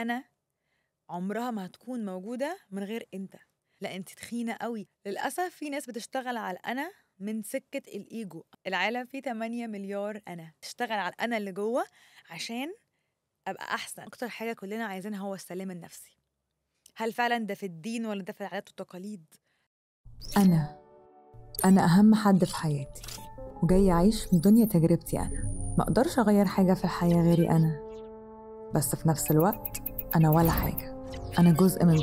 أنا عمرها ما هتكون موجودة من غير أنت. لا أنت تخينة قوي. للأسف في ناس بتشتغل على الأنا من سكة الإيجو. العالم فيه 8 مليار أنا، تشتغل على الأنا اللي جوه عشان أبقى أحسن. أكتر حاجة كلنا عايزينها هو السلام النفسي. هل فعلا ده في الدين ولا ده في العادات والتقاليد؟ أنا أهم حد في حياتي، وجاي أعيش من دنيا تجربتي أنا. ما أقدرش أغير حاجة في الحياة غيري أنا، بس في نفس الوقت أنا ولا حاجة. أنا جزء من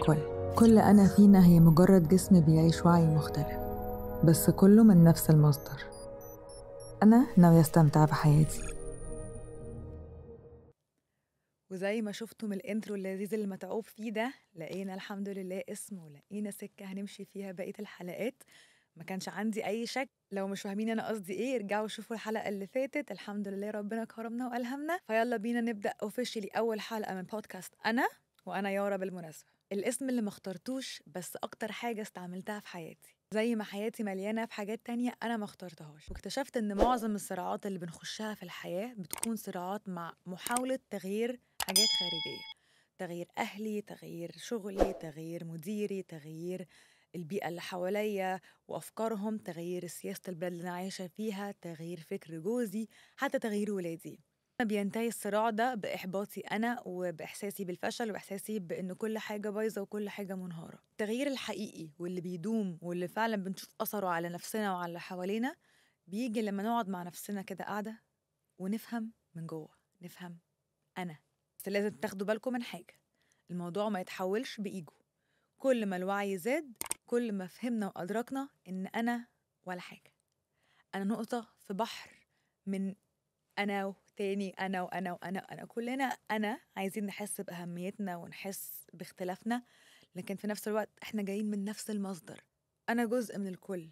كل أنا فينا هي مجرد جسم بيعيش وعي مختلف، بس كله من نفس المصدر. أنا ناوية أستمتع بحياتي. وزي ما شفتوا من الانترو اللذيذ اللي متعوب فيه ده، لقينا الحمد لله اسم ولقينا سكة هنمشي فيها بقية الحلقات. ما كانش عندي أي شك. لو مش فاهمين أنا قصدي إيه ارجعوا شوفوا الحلقة اللي فاتت. الحمد لله ربنا كرمنا وألهمنا. فيلا بينا نبدأ اوفيشلي أول حلقة من بودكاست أنا. وأنا يارا بالمناسبة، الاسم اللي ما اخترتوش بس أكتر حاجة استعملتها في حياتي. زي ما حياتي مليانة بحاجات تانية أنا ما اخترتهاش، واكتشفت إن معظم الصراعات اللي بنخشها في الحياة بتكون صراعات مع محاولة تغيير حاجات خارجية. تغيير أهلي، تغيير شغلي، تغيير مديري، تغيير البيئة اللي حواليا وأفكارهم، تغيير سياسة البلد اللي أنا عايشة فيها، تغيير فكر جوزي، حتى تغيير ولادي. بينتهي الصراع ده بإحباطي أنا وبإحساسي بالفشل وإحساسي بأن كل حاجة بايظة وكل حاجة منهارة. التغيير الحقيقي واللي بيدوم واللي فعلا بنشوف أثره على نفسنا وعلى اللي حوالينا بيجي لما نقعد مع نفسنا كده قاعدة ونفهم من جوه، نفهم أنا. بس لازم تاخدوا بالكم من حاجة، الموضوع ما يتحولش بإيجو. كل ما الوعي زاد كل ما فهمنا وأدركنا إن أنا ولا حاجة. أنا نقطة في بحر من أنا وتاني أنا وأنا وأنا أنا كلنا أنا عايزين نحس بأهميتنا ونحس باختلافنا، لكن في نفس الوقت إحنا جايين من نفس المصدر. أنا جزء من الكل،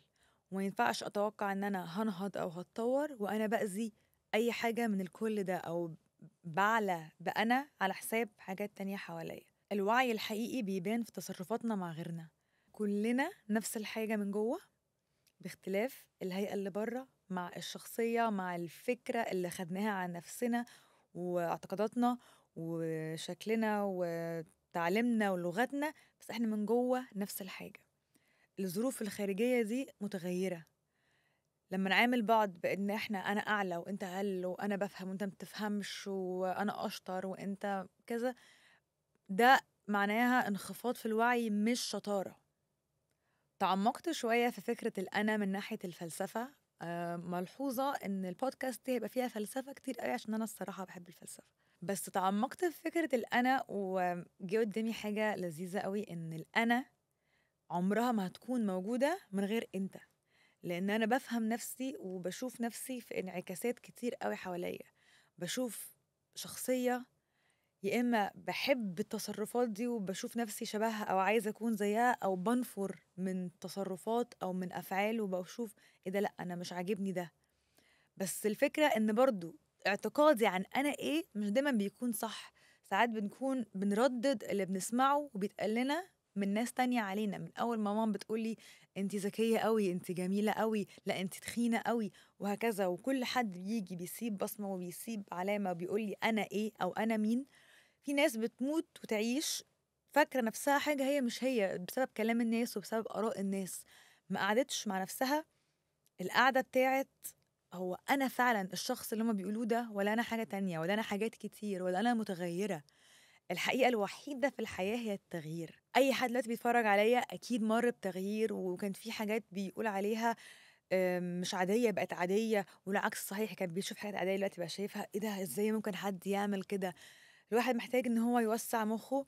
وما ينفعش أتوقع إن أنا هنهض أو هتطور وأنا بأذي أي حاجة من الكل ده أو بعلى بأنا على حساب حاجات تانية حواليا. الوعي الحقيقي بيبان في تصرفاتنا مع غيرنا. كلنا نفس الحاجة من جوه باختلاف الهيئة اللي بره، مع الشخصية، مع الفكرة اللي خدناها عن نفسنا واعتقاداتنا وشكلنا وتعليمنا ولغتنا، بس احنا من جوه نفس الحاجة. الظروف الخارجية دي متغيرة. لما نعامل بعض بان انا اعلى وانت اقل، وانا بفهم وانت متفهمش، وانا اشطر وانت كذا، ده معناها انخفاض في الوعي مش شطارة. تعمقت شوية في فكرة الأنا من ناحية الفلسفة. ملحوظة إن البودكاست هيبقى فيها فلسفة كتير قوي عشان أنا الصراحة بحب الفلسفة. بس تعمقت في فكرة الأنا وجي قدامي حاجة لذيذة قوي، إن الأنا عمرها ما هتكون موجودة من غير أنت. لأن أنا بفهم نفسي وبشوف نفسي في انعكاسات كتير قوي حواليا. بشوف شخصية يا إما بحب التصرفات دي وبشوف نفسي شبهها أو عايزة أكون زيها، أو بنفر من تصرفات أو من أفعال وبشوف إيه ده، لأ أنا مش عاجبني ده. بس الفكرة إن برضو اعتقادي عن أنا إيه مش دايما بيكون صح. ساعات بنكون بنردد اللي بنسمعه وبيتقال لنا من ناس تانية علينا. من أول ما ماما بتقولي أنتي ذكية قوي، أنتي جميلة قوي، لا أنتي تخينة قوي، وهكذا. وكل حد بيجي بيسيب بصمة وبيسيب علامة بيقولي أنا إيه أو أنا مين. في ناس بتموت وتعيش فاكرة نفسها حاجة هي مش هي، بسبب كلام الناس وبسبب آراء الناس. ما قعدتش مع نفسها القعدة بتاعت هو أنا فعلا الشخص اللي هما بيقولوه ده، ولا أنا حاجة تانية، ولا أنا حاجات كتير، ولا أنا متغيرة. الحقيقة الوحيدة في الحياة هي التغيير. أي حد دلوقتي بيتفرج عليا أكيد مر بتغيير، وكان في حاجات بيقول عليها مش عادية بقت عادية، والعكس صحيح، كان بيشوف حاجات عادية دلوقتي بقى شايفها إيه ده، إزاي ممكن حد يعمل كده. الواحد محتاج إن هو يوسع مخه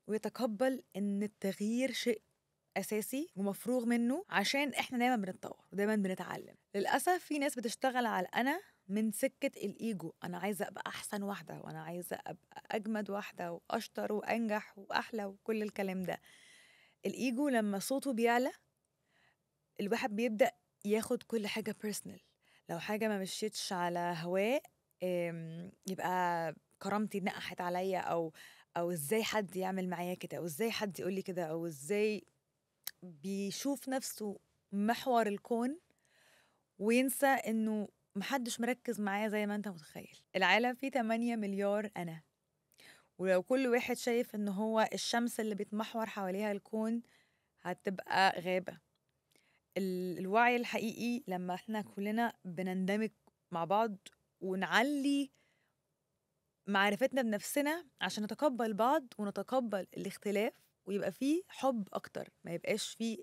ويتقبل إن التغيير شيء أساسي ومفروغ منه، عشان إحنا دايما بنتطور ودايما بنتعلم. للأسف في ناس بتشتغل على الأنا من سكة الإيجو. أنا عايزة أبقى أحسن واحدة، وأنا عايزة أبقى أجمد واحدة وأشطر وأنجح وأحلى وكل الكلام ده. الإيجو لما صوته بيعلى الواحد بيبدأ ياخد كل حاجة بيرسونال. لو حاجة ما مشيتش على هواه يبقى كرامتي اتنقحت عليا، او ازاي حد يعمل معايا كده، او ازاي حد يقول لي كده، او ازاي بيشوف نفسه محور الكون وينسى انه محدش مركز معايا زي ما انت متخيل. العالم فيه 8 مليار انا، ولو كل واحد شايف ان هو الشمس اللي بيتمحور حواليها الكون هتبقى غابة. الوعي الحقيقي لما احنا كلنا بنندمج مع بعض ونعلي معرفتنا بنفسنا عشان نتقبل بعض ونتقبل الاختلاف، ويبقى فيه حب أكتر، ما يبقاش فيه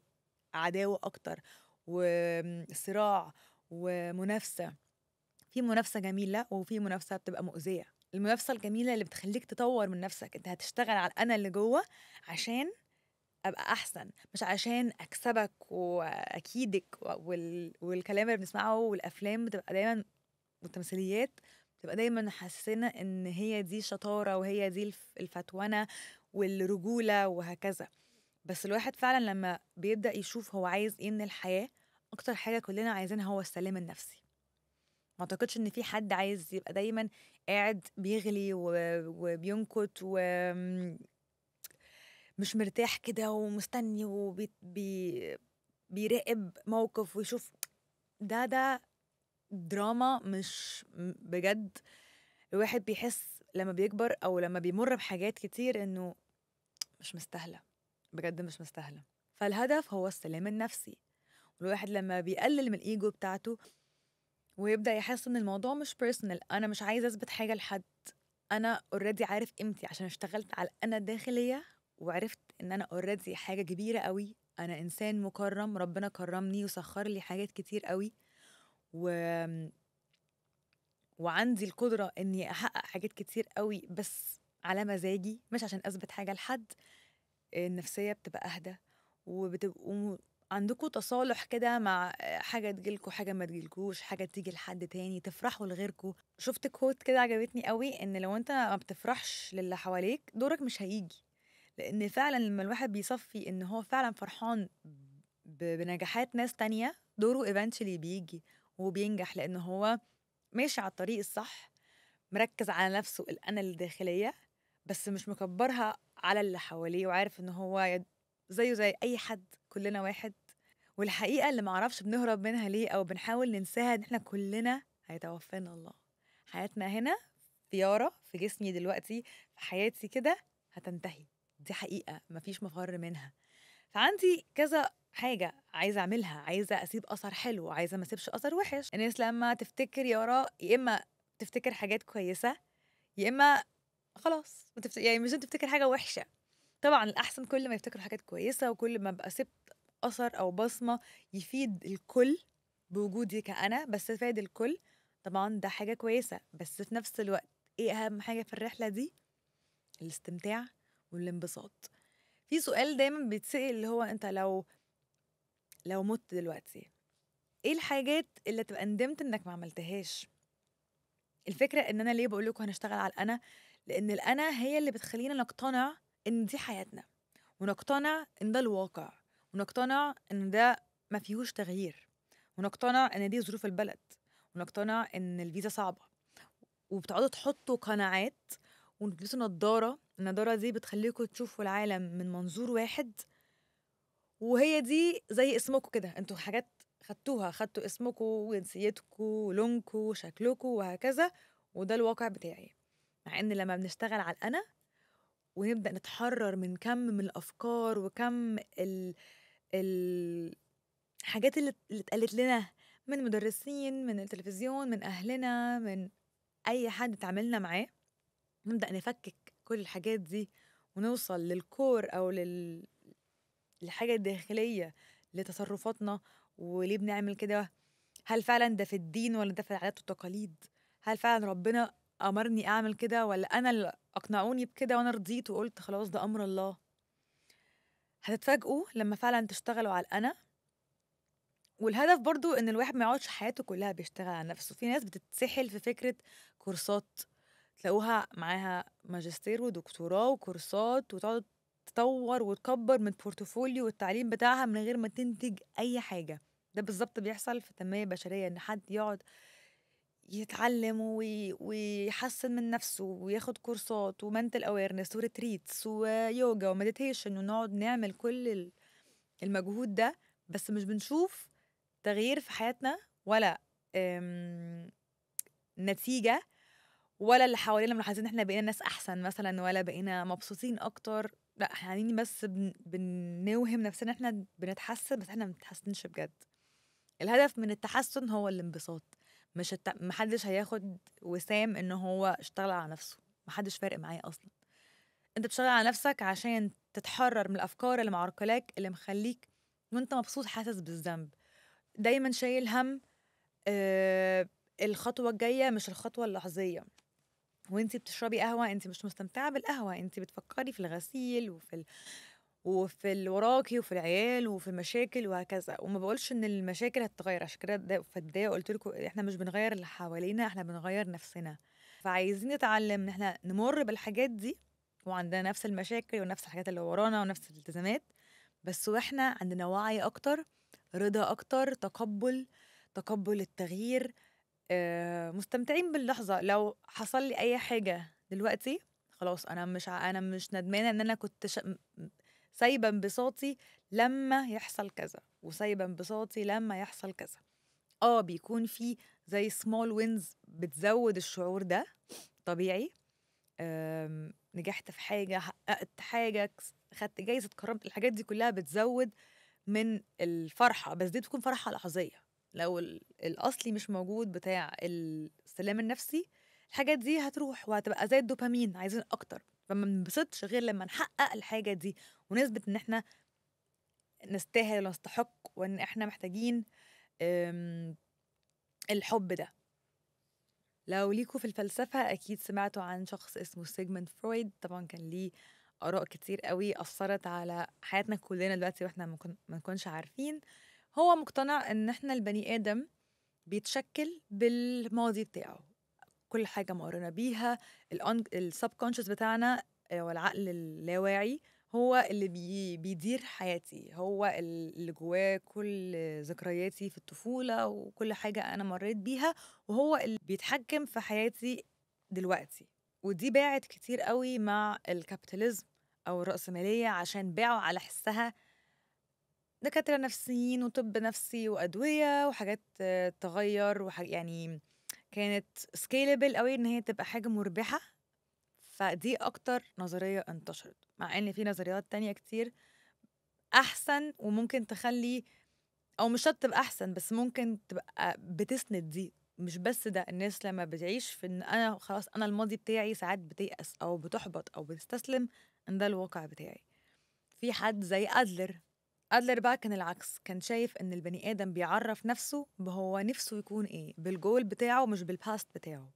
عداوة أكتر وصراع ومنافسة. في منافسة جميلة وفي منافسة بتبقى مؤذية. المنافسة الجميلة اللي بتخليك تطور من نفسك، انت هتشتغل على الأنا اللي جوه عشان أبقى أحسن، مش عشان أكسبك وأكيدك والكلام اللي بنسمعه والأفلام بتبقى دايما والتمثيليات بتبقى دايما محسسنا ان هي دي شطارة وهي دي الفتونة والرجولة وهكذا. بس الواحد فعلا لما بيبدأ يشوف هو عايز ايه من الحياة، اكتر حاجة كلنا عايزينها هو السلام النفسي. ما اعتقدش ان في حد عايز يبقى دايما قاعد بيغلي وبينكت ومش مرتاح كده ومستني بيراقب موقف ويشوف. ده دراما مش بجد. الواحد بيحس لما بيكبر او لما بيمر بحاجات كتير انه مش مستاهله، بجد مش مستاهله. فالهدف هو السلام النفسي. والواحد لما بيقلل من الايجو بتاعته ويبدا يحس ان الموضوع مش بيرسونال، انا مش عايزه اثبت حاجه لحد، انا اوريدي عارف قيمتي عشان اشتغلت على انا الداخليه وعرفت ان انا اوريدي حاجه كبيره قوي، انا انسان مكرم، ربنا كرمني وسخر لي حاجات كتير قوي و... وعندي القدرة إني أحقق حاجات كتير قوي بس على مزاجي، مش عشان أثبت حاجة لحد. النفسية بتبقى أهدى وبتبقوا عندكوا تصالح كده مع حاجة تجيلكوا حاجة ما تجيلكوش، حاجة تيجي لحد تاني، تفرحوا لغيركوا. شفت كوت كده عجبتني قوي، إن لو أنت ما بتفرحش للي حواليك دورك مش هيجي. لأن فعلا لما الواحد بيصفي إن هو فعلا فرحان بنجاحات ناس تانية، دوره eventually بيجي وبينجح، لأن هو ماشي على الطريق الصح، مركز على نفسه الأنا الداخلية، بس مش مكبرها على اللي حواليه، وعارف إن هو زيه زي أي حد، كلنا واحد. والحقيقة اللي معرفش بنهرب منها ليه أو بنحاول ننساها، إن إحنا كلنا هيتوفانا الله. حياتنا هنا في يارا في جسمي دلوقتي، في حياتي كده هتنتهي. دي حقيقة مفيش مفر منها. فعندي كذا حاجة عايزة أعملها، عايزة أسيب أثر حلو، عايزة ما أسيبش أثر وحش. الناس لما تفتكر يارا يا إما تفتكر حاجات كويسة، يا إما خلاص يعني مش تفتكر حاجة وحشة. طبعا الأحسن كل ما يفتكروا حاجات كويسة، وكل ما أبقى سبت أثر أو بصمة يفيد الكل بوجودي كأنا، بس يفيد الكل. طبعا ده حاجة كويسة، بس في نفس الوقت إيه أهم حاجة في الرحلة دي؟ الاستمتاع والانبساط. في سؤال دايما بيتسأل اللي هو أنت لو مت دلوقتي ايه الحاجات اللي تبقى ندمت انك ما عملتهاش؟ الفكرة ان انا ليه بقول لكم هنشتغل على الانا، لان الانا هي اللي بتخلينا نقتنع ان دي حياتنا، ونقتنع ان ده الواقع، ونقتنع ان ده ما فيهوش تغيير، ونقتنع ان دي ظروف البلد، ونقتنع ان الفيزا صعبة. وبتقعدوا تحطوا قناعات وتلبسوا نضارة، النضارة دي بتخليكم تشوفوا العالم من منظور واحد، وهي دي زي اسمكم كده، انتوا حاجات خدتوا اسمكم وجنسيتكم ولونكم وشكلكم وهكذا، وده الواقع بتاعي. مع ان لما بنشتغل على الانا ونبدا نتحرر من كم من الافكار وكم الحاجات اللي اتقالت لنا من مدرسين، من التلفزيون، من اهلنا، من اي حد اتعاملنا معاه، نبدا نفكك كل الحاجات دي ونوصل للكور او الحاجة الداخلية لتصرفاتنا وليه بنعمل كده. هل فعلا ده في الدين ولا ده في العادات والتقاليد؟ هل فعلا ربنا أمرني أعمل كده ولا أنا اللي أقنعوني بكده وأنا رضيت وقلت خلاص ده أمر الله؟ هتتفاجئوا لما فعلا تشتغلوا على الأنا. والهدف برضو إن الواحد ما يقعدش حياته كلها بيشتغل على نفسه. في ناس بتتسحل في فكرة كورسات، تلاقوها معاها ماجستير ودكتوراه وكورسات، وتقعد تطور وتكبر من البورتفوليو والتعليم بتاعها من غير ما تنتج أي حاجة. ده بالظبط بيحصل في التنمية البشرية، إن حد يقعد يتعلم ويحسن من نفسه وياخد كورسات ومنتل اويرنس وريتريتس ويوجا ومديتيشن، ونقعد نعمل كل المجهود ده، بس مش بنشوف تغيير في حياتنا ولا نتيجة ولا اللي حوالينا ملاحظين ان احنا بقينا ناس احسن مثلا، ولا بقينا مبسوطين اكتر. لا، احنا قاعدين بس بنوهم نفسنا احنا بنتحسن، بس احنا ما بنتحسنش بجد. الهدف من التحسن هو الانبساط، مش محدش هياخد وسام ان هو اشتغل على نفسه، محدش فارق معاه اصلا. انت بتشتغل على نفسك عشان تتحرر من الافكار اللي معرقلاك، اللي مخليك وانت مبسوط حاسس بالذنب، دايما شايل هم الخطوه الجايه مش الخطوه اللحظيه. وانتي بتشربي قهوه انتي مش مستمتعه بالقهوه، انتي بتفكري في الغسيل وفي اللي وراكي وفي العيال وفي المشاكل وهكذا. وما بقولش ان المشاكل هتتغير، عشان كده في البدايه قلت لكم احنا مش بنغير اللي حوالينا، احنا بنغير نفسنا. فعايزين نتعلم ان احنا نمر بالحاجات دي وعندنا نفس المشاكل ونفس الحاجات اللي ورانا ونفس الالتزامات، بس واحنا عندنا وعي اكتر، رضا اكتر، تقبل التغيير، مستمتعين باللحظة. لو حصل لي أي حاجة دلوقتي خلاص، أنا مش ندمانة إن أنا كنت سايبة انبساطي لما يحصل كذا، وسايبة انبساطي لما يحصل كذا. بيكون في زي small wins بتزود الشعور ده، طبيعي. نجحت في حاجة، حققت حاجة، خدت جايزة، اتكرمت، الحاجات دي كلها بتزود من الفرحة، بس دي بتكون فرحة لحظية. لو الأصلي مش موجود بتاع السلام النفسي، الحاجات دي هتروح وهتبقى زي الدوبامين، عايزين أكتر. فما بنبسطش غير لما نحقق الحاجة دي ونثبت إن إحنا نستاهل ونستحق، وإن إحنا محتاجين الحب ده. لو ليكوا في الفلسفة أكيد سمعتوا عن شخص اسمه سيجموند فرويد. طبعا كان ليه آراء كتير قوي أثرت على حياتنا كلنا دلوقتي وإحنا ما نكونش عارفين. هو مقتنع إن إحنا البني آدم بيتشكل بالماضي بتاعه، كل حاجة مرينا بيها. السبكونشس بتاعنا والعقل اللاواعي هو اللي بيدير حياتي، هو اللي جواه كل ذكرياتي في الطفولة وكل حاجة أنا مريت بيها، وهو اللي بيتحكم في حياتي دلوقتي. ودي باعت كتير قوي مع الكابيتاليزم أو الرأسمالية، عشان باعوا على حسها دكاترة نفسيين وطب نفسي وأدوية وحاجات تغير يعني كانت سكيلبل قوي ان هي تبقى حاجة مربحة. فدي اكتر نظرية انتشرت، مع ان في نظريات تانية كتير احسن وممكن تخلي، او مش شرط تبقى احسن، بس ممكن تبقى بتسند دي. مش بس ده، الناس لما بتعيش في ان انا خلاص انا الماضي بتاعي، ساعات بتيأس او بتحبط او بتستسلم ان ده الواقع بتاعي. في حد زي أدلر بقى كان العكس، كان شايف ان البني ادم بيعرف نفسه بهو نفسه يكون ايه، بالجول بتاعه مش بالباست بتاعه.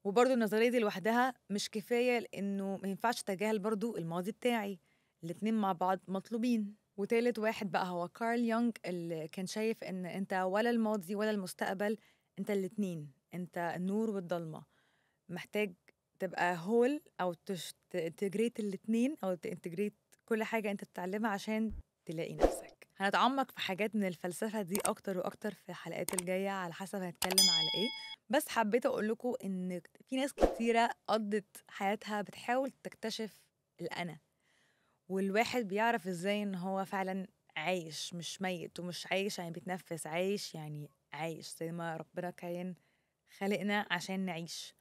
وبرضه النظرية دي لوحدها مش كفاية، لأنه ما ينفعش أتجاهل برضه الماضي بتاعي، الاتنين مع بعض مطلوبين. وتالت واحد بقى هو كارل يونغ، اللي كان شايف إن أنت ولا الماضي ولا المستقبل، أنت الاتنين، أنت النور والضلمة. محتاج تبقى هول أو تنتجريت الاتنين، أو تنتجريت كل حاجة أنت بتتعلمها عشان تلاقي نفسك. هنتعمق في حاجات من الفلسفة دي أكتر وأكتر في الحلقات الجاية على حسب هنتكلم على إيه. بس حبيت أقول لكم إن في ناس كتيرة قضت حياتها بتحاول تكتشف الأنا، والواحد بيعرف إزاي إن هو فعلا عايش، مش ميت، ومش عايش يعني بيتنفس، عايش يعني عايش زي ما ربنا كان خلقنا عشان نعيش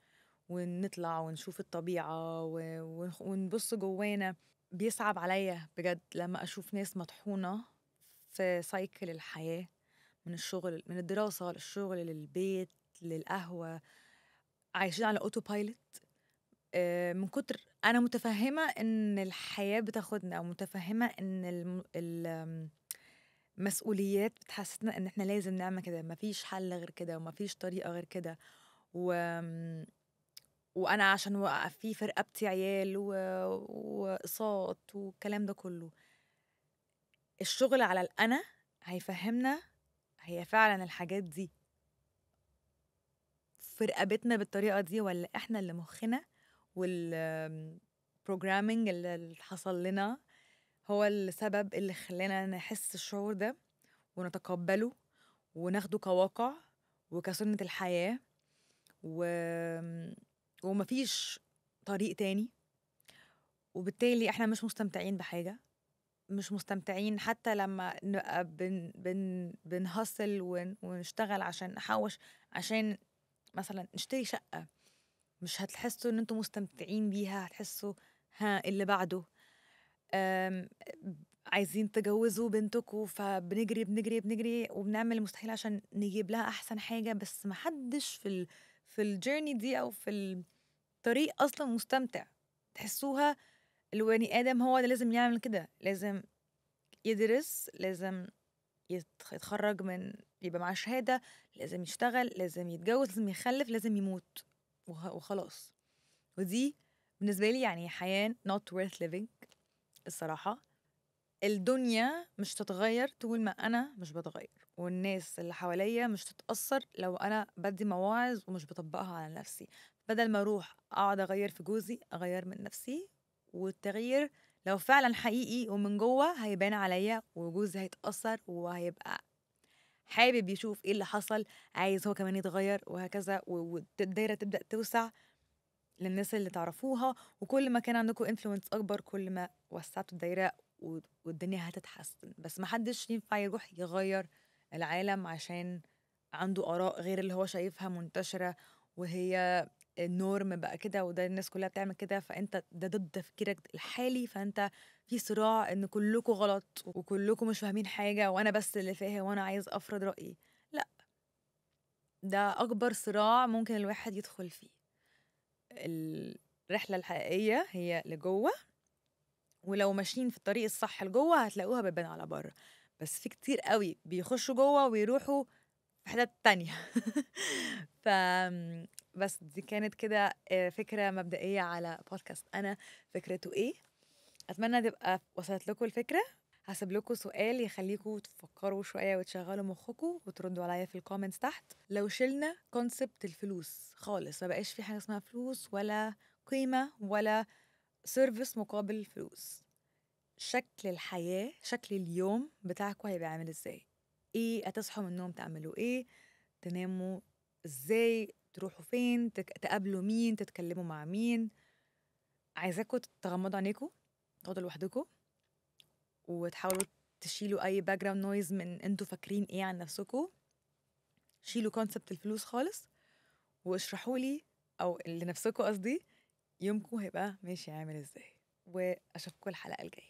ونطلع ونشوف الطبيعة ونبص جوانا. بيصعب عليا بجد لما أشوف ناس مطحونة في سايكل الحياة، من الشغل، من الدراسة للشغل للبيت للقهوة، عايشين على أوتو بايلوت. من كتر أنا متفهمة إن الحياة بتاخدنا، أو متفهمة إن المسؤوليات بتحسسنا إن إحنا لازم نعمل كده، مفيش حل غير كده ومفيش طريقة غير كده. و... وأنا عشان في رقبتي عيال وأقساط والكلام ده كله. الشغل على الأنا هيفهمنا هي فعلا الحاجات دي في رقبتنا بالطريقة دي، ولا إحنا اللي مخنا والبروجرامينج اللي حصل لنا هو السبب اللي خلانا نحس الشعور ده ونتقبله وناخده كواقع وكسنة الحياة. و... ومفيش طريق تاني. وبالتالي احنا مش مستمتعين بحاجة، مش مستمتعين حتى لما نبقى بنهصل ونشتغل عشان نحوش، عشان مثلا نشتري شقة. مش هتحسوا ان انتوا مستمتعين بيها، هتحسوا ها اللي بعده. آم، عايزين تجوزوا بنتكم، فبنجري بنجري بنجري وبنعمل المستحيل عشان نجيب لها احسن حاجة، بس محدش في الجيرني دي او في الطريق اصلا مستمتع. تحسوها البني ادم هو اللي لازم يعمل كده، لازم يدرس، لازم يتخرج من يبقى معاه شهادة، لازم يشتغل، لازم يتجوز، لازم يخلف، لازم يموت وخلاص. ودي بالنسبة لي يعني حياة not worth living الصراحة. الدنيا مش تتغير طول ما أنا مش بتغير، والناس اللي حواليا مش تتأثر لو أنا بدي مواعظ ومش بطبقها على نفسي. بدل ما أروح أقعد أغير في جوزي، أغير من نفسي. والتغيير لو فعلا حقيقي ومن جوه هيبان عليا، وجوزي هيتأثر وهيبقى حابب يشوف ايه اللي حصل، عايز هو كمان يتغير، وهكذا. والدايرة تبدأ توسع للناس اللي تعرفوها، وكل ما كان عندكم انفلونس اكبر كل ما وسعتوا الدايره والدنيا هتتحسن. بس محدش ينفع يروح يغير العالم عشان عنده اراء غير اللي هو شايفها منتشره، وهي النورم بقى كده، وده الناس كلها بتعمل كده، فانت ده ضد تفكيرك الحالي. فانت في صراع ان كلكم غلط وكلكم مش فاهمين حاجه وانا بس اللي فاهم وانا عايز افرض رايي. لا، ده اكبر صراع ممكن الواحد يدخل فيه. الرحلة الحقيقية هي لجوه، ولو ماشيين في الطريق الصح لجوه هتلاقوها بتبان على بره. بس في كتير قوي بيخشوا جوه ويروحوا في حتت تانية. ف بس دي كانت كده فكرة مبدئية على بودكاست أنا فكرته إيه. أتمنى تبقى وصلت لكم الفكرة. هسيب لكم سؤال يخليكم تفكروا شوية وتشغلوا مخكم وتردوا عليا في الكومنتس تحت. لو شلنا كونسبت الفلوس خالص، ما بقاش في حاجة اسمها فلوس ولا قيمة ولا سيرفيس مقابل فلوس، شكل الحياة، شكل اليوم بتاعكم هيبقى عامل ازاي؟ ايه هتصحوا من النوم تعملوا ايه؟ تناموا ازاي؟ تروحوا فين؟ تقابلوا مين؟ تتكلموا مع مين؟ عايزاكم تغمضوا عينيكم، تقعدوا لوحدكم، وتحاولوا تشيلوا اي باك جراوند نويز من انتوا فاكرين ايه عن نفسكم. شيلوا كونسبت الفلوس خالص، واشرحوا لي او لنفسكم قصدي يومكم هيبقى ماشي عامل ازاي. واشوفكم الحلقة الجاية.